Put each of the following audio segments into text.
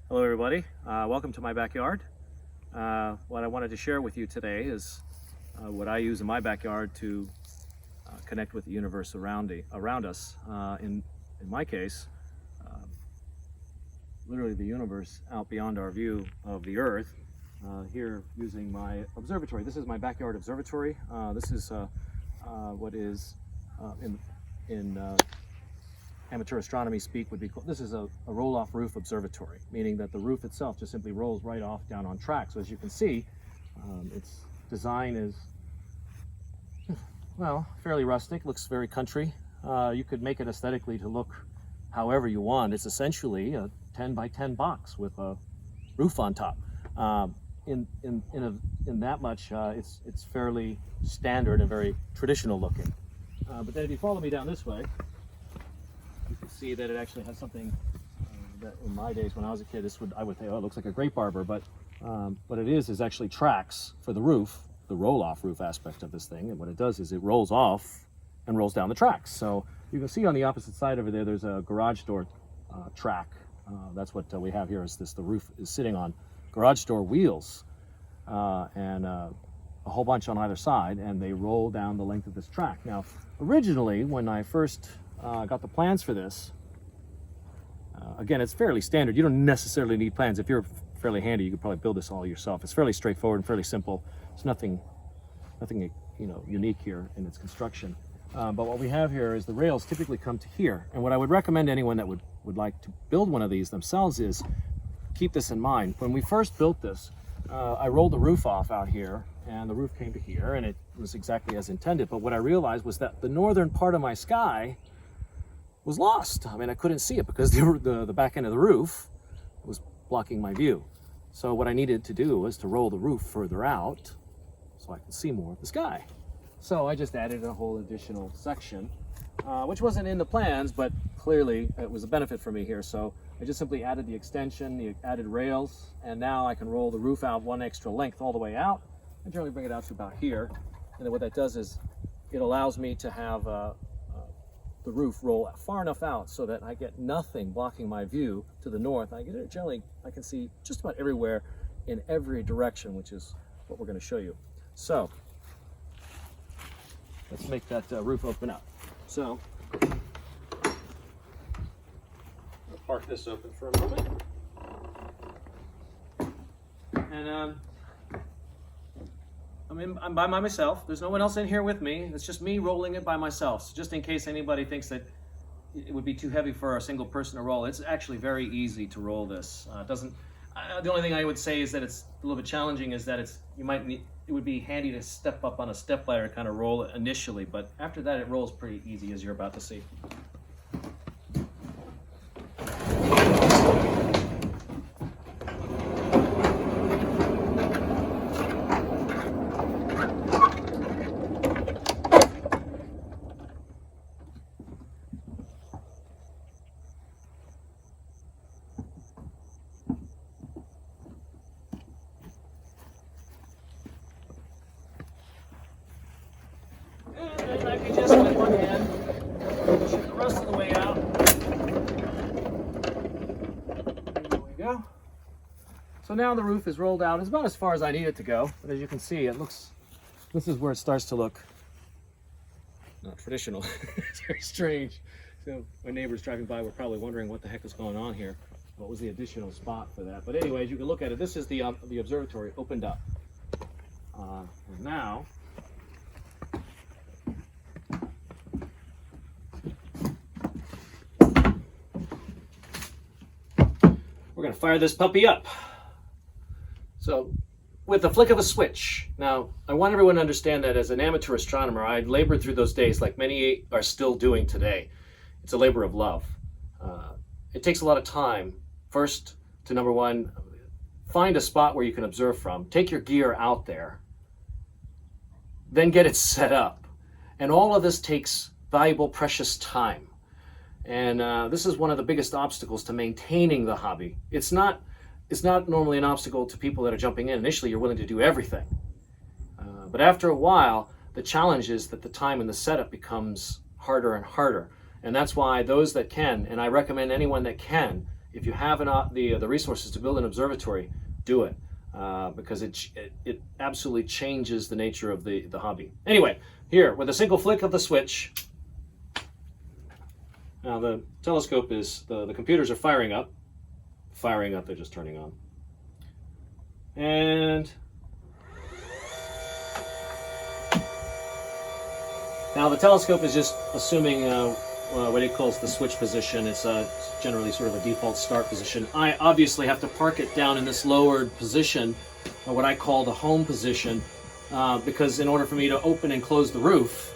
Hello everybody, welcome to my backyard. What I wanted to share with you today is what I use in my backyard to connect with the universe around us. In my case, literally the universe out beyond our view of the Earth. Here using my observatory. This is my backyard observatory. This is what is in amateur astronomy speak would be called, this is a roll-off roof observatory, meaning that the roof itself just simply rolls right off down on track. So as you can see, its design is, well, fairly rustic, looks very country. You could make it aesthetically to look however you want. It's essentially a 10 by 10 box with a roof on top. In that much, it's fairly standard and very traditional looking. But then if you follow me down this way, you can see that it actually has something that in my days when I was a kid, I would say, oh, it looks like a grape arbor, but what it is actually tracks for the roof, the roll-off roof aspect of this thing. And what it does is it rolls off and rolls down the tracks. So you can see on the opposite side over there, there's a garage door track. That's what we have here. The roof is sitting on garage door wheels and a whole bunch on either side, and they roll down the length of this track. Now, originally, when I first got the plans for this. Again, it's fairly standard. You don't necessarily need plans. If you're fairly handy, you could probably build this all yourself. It's fairly straightforward and fairly simple. It's nothing unique here in its construction. But what we have here is the rails typically come to here. And what I would recommend to anyone that would like to build one of these themselves is keep this in mind. When we first built this, I rolled the roof off out here, and the roof came to here, and it was exactly as intended. But what I realized was that the northern part of my sky was lost. I mean, I couldn't see it because the back end of the roof was blocking my view. So what I needed to do was to roll the roof further out so I could see more of the sky. So I just added a whole additional section, which wasn't in the plans, but clearly it was a benefit for me here. So I just simply added the extension, the added rails, and now I can roll the roof out one extra length all the way out and generally bring it out to about here. And then what that does is it allows me to have the roof roll far enough out so that I get nothing blocking my view to the north. I can see just about everywhere in every direction, which is what we're going to show you. So let's make that roof open up. So I'll park this open for a moment. And I'm by myself. There's no one else in here with me. It's just me rolling it by myself. So just in case anybody thinks that it would be too heavy for a single person to roll, it's actually very easy to roll this. The only thing I would say is that it's a little bit challenging is that it would be handy to step up on a step ladder and kind of roll it initially, but after that it rolls pretty easy, as you're about to see. I can just with one hand push it the rest of the way out. There we go. So now the roof is rolled out. It's about as far as I need it to go, but as you can see, this is where it starts to look not traditional. It's very strange. So my neighbors driving by were probably wondering what the heck is going on here. What was the additional spot for that? But anyways, you can look at it. This is the observatory opened up. And now we're going to fire this puppy up. So with the flick of a switch. Now, I want everyone to understand that as an amateur astronomer, I labored through those days like many are still doing today. It's a labor of love. It takes a lot of time. First, to number one, find a spot where you can observe from. Take your gear out there. Then get it set up. And all of this takes valuable, precious time. And this is one of the biggest obstacles to maintaining the hobby. It's not normally an obstacle to people that are jumping in. Initially, you're willing to do everything. But after a while, the challenge is that the time and the setup becomes harder and harder. And that's why those that can, and I recommend anyone that can, if you have the resources to build an observatory, do it. Because it absolutely changes the nature of the hobby. Anyway, here, with a single flick of the switch, now the telescope is, the computers are firing up, they're just turning on. And now the telescope is just assuming what it calls the switch position. It's generally sort of a default start position. I obviously have to park it down in this lowered position, or what I call the home position, because in order for me to open and close the roof,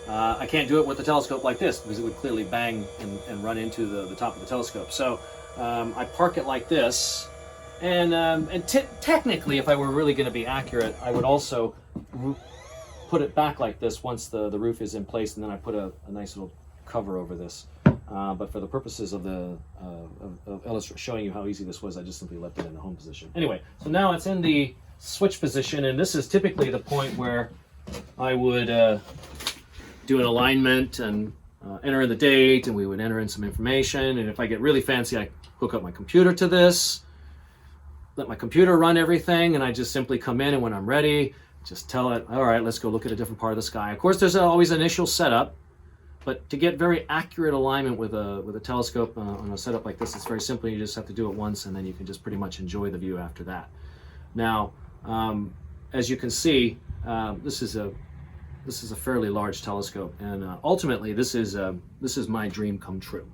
I can't do it with the telescope like this, because it would clearly bang and run into the top of the telescope. So I park it like this, and technically, if I were really going to be accurate, I would also put it back like this once the roof is in place, and then I put a nice little cover over this. But for the purposes of showing you how easy this was, I just simply left it in the home position. Anyway, so now it's in the switch position, and this is typically the point where I would do an alignment and enter in the date, and we would enter in some information. And if I get really fancy, I hook up my computer to this, let my computer run everything, and I just simply come in, and when I'm ready, just tell it, all right, let's go look at a different part of the sky. Of course, there's always an initial setup. But to get very accurate alignment with a telescope on a setup like this, it's very simple. You just have to do it once, and then you can just pretty much enjoy the view after that. Now, as you can see, this is a fairly large telescope, and ultimately, this is my dream come true.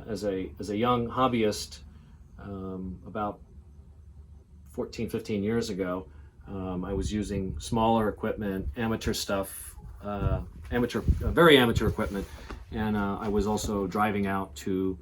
As a young hobbyist, about 14, 15 years ago, I was using smaller equipment, amateur stuff. Very amateur equipment, and I was also driving out to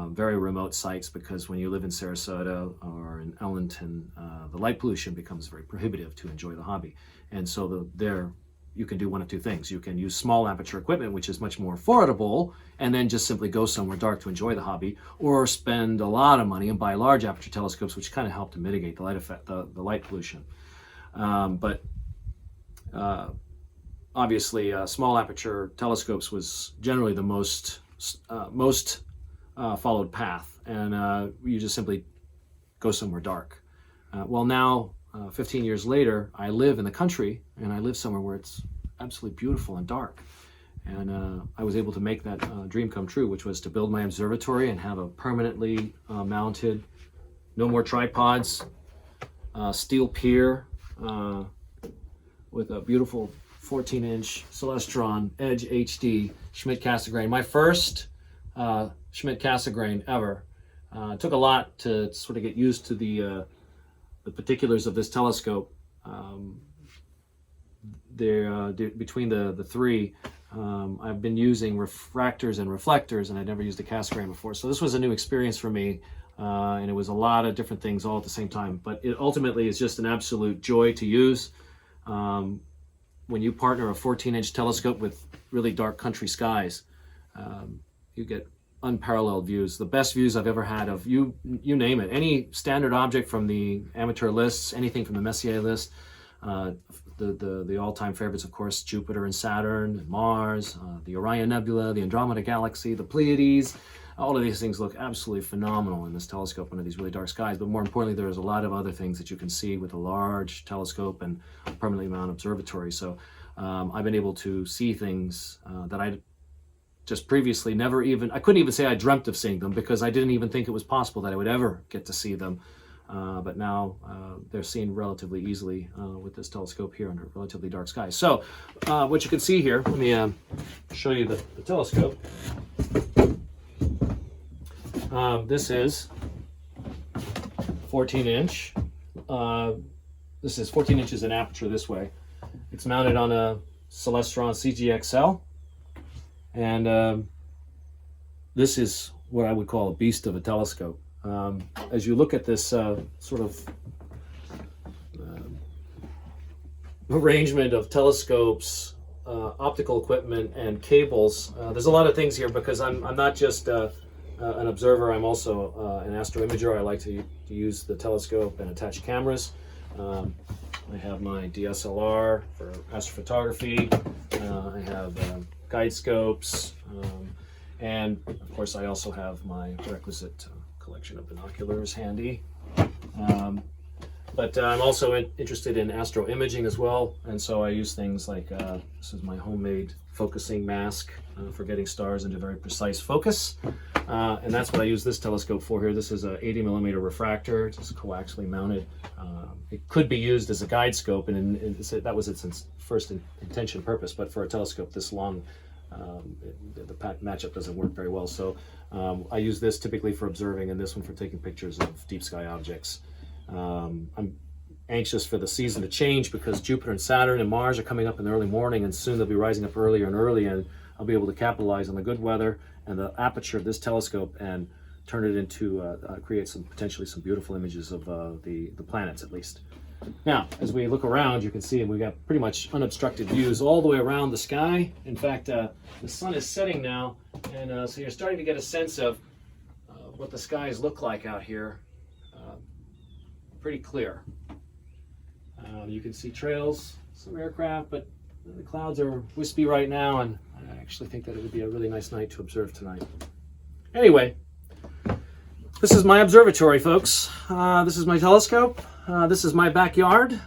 very remote sites, because when you live in Sarasota or in Ellington, the light pollution becomes very prohibitive to enjoy the hobby. And so there you can do one of two things. You can use small aperture equipment, which is much more affordable, and then just simply go somewhere dark to enjoy the hobby, or spend a lot of money and buy large aperture telescopes, which kind of help to mitigate the light effect, the light pollution. Obviously, small aperture telescopes was generally the most followed path, and you just simply go somewhere dark. Well, now, 15 years later, I live in the country, and I live somewhere where it's absolutely beautiful and dark. And I was able to make that dream come true, which was to build my observatory and have a permanently mounted, no more tripods, steel pier with a beautiful 14-inch Celestron Edge HD Schmidt Cassegrain. My first Schmidt Cassegrain ever. It took a lot to sort of get used to the particulars of this telescope. Between the three, I've been using refractors and reflectors, and I'd never used a Cassegrain before. So this was a new experience for me, and it was a lot of different things all at the same time. But it ultimately is just an absolute joy to use. When you partner a 14-inch telescope with really dark country skies, you get unparalleled views, the best views I've ever had of you name it. Any standard object from the amateur lists, anything from the Messier list, the all-time favorites, of course, Jupiter and Saturn, and Mars, the Orion Nebula, the Andromeda Galaxy, the Pleiades. All of these things look absolutely phenomenal in this telescope under these really dark skies. But more importantly, there's a lot of other things that you can see with a large telescope and a permanently mounted observatory. So I've been able to see things that I just previously I couldn't even say I dreamt of seeing them, because I didn't even think it was possible that I would ever get to see them. But now they're seen relatively easily with this telescope here under relatively dark skies. So what you can see here, let me show you the telescope. This is 14-inch. This is 14 inches in aperture this way. It's mounted on a Celestron CGXL. And this is what I would call a beast of a telescope. As you look at this sort of arrangement of telescopes, optical equipment, and cables, there's a lot of things here, because I'm not just an observer, I'm also an astroimager. I like to use the telescope and attach cameras. I have my DSLR for astrophotography. I have guide scopes, And of course, I also have my requisite collection of binoculars handy. But I'm also interested in astro imaging as well, and so I use things like this is my homemade focusing mask for getting stars into very precise focus, and that's what I use this telescope for here. This is a 80mm refractor. It's coaxially mounted. It could be used as a guide scope, and that was its first intention purpose. But for a telescope this long, the matchup doesn't work very well. So I use this typically for observing, and this one for taking pictures of deep sky objects. I'm anxious for the season to change because Jupiter and Saturn and Mars are coming up in the early morning, and soon they'll be rising up earlier and earlier, and I'll be able to capitalize on the good weather and the aperture of this telescope and turn it into create potentially some beautiful images of the planets, at least. Now, as we look around, you can see we've got pretty much unobstructed views all the way around the sky. In fact, the sun is setting now, and so you're starting to get a sense of what the skies look like out here. Pretty clear. You can see trails, some aircraft, but the clouds are wispy right now, and I actually think that it would be a really nice night to observe tonight. Anyway, this is my observatory, folks. This is my telescope. This is my backyard,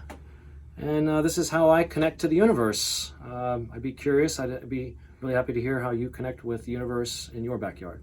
and this is how I connect to the universe. I'd be curious. I'd be really happy to hear how you connect with the universe in your backyard.